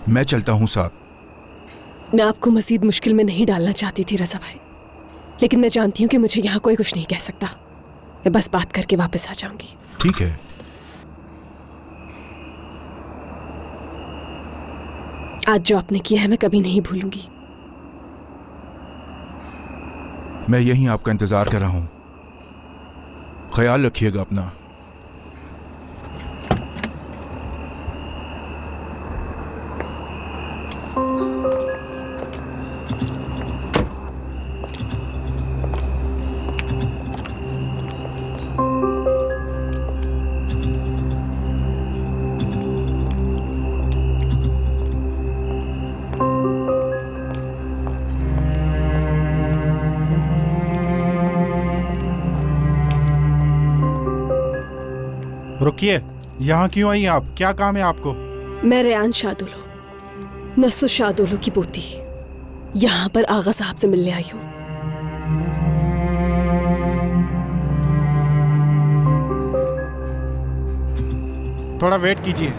मैं चलता हूँ साथ। मैं आपको मजीद मुश्किल में नहीं डालना चाहती थी रज़ा भाई, लेकिन मैं जानती हूँ कि मुझे यहाँ कोई कुछ नहीं कह सकता। मैं बस बात करके वापस आ जाऊंगी। ठीक है। आज जो आपने किया है मैं कभी नहीं भूलूंगी। मैं यहीं आपका इंतजार कर रहा हूँ। ख्याल रखिएगा अपना। रुकिए, यहाँ क्यों आई आप? क्या काम है आपको? मैं रेयान शादुलो, नसु शादुलो की पोती, यहाँ पर आगा साहब से मिलने आई हूँ। थोड़ा वेट कीजिए।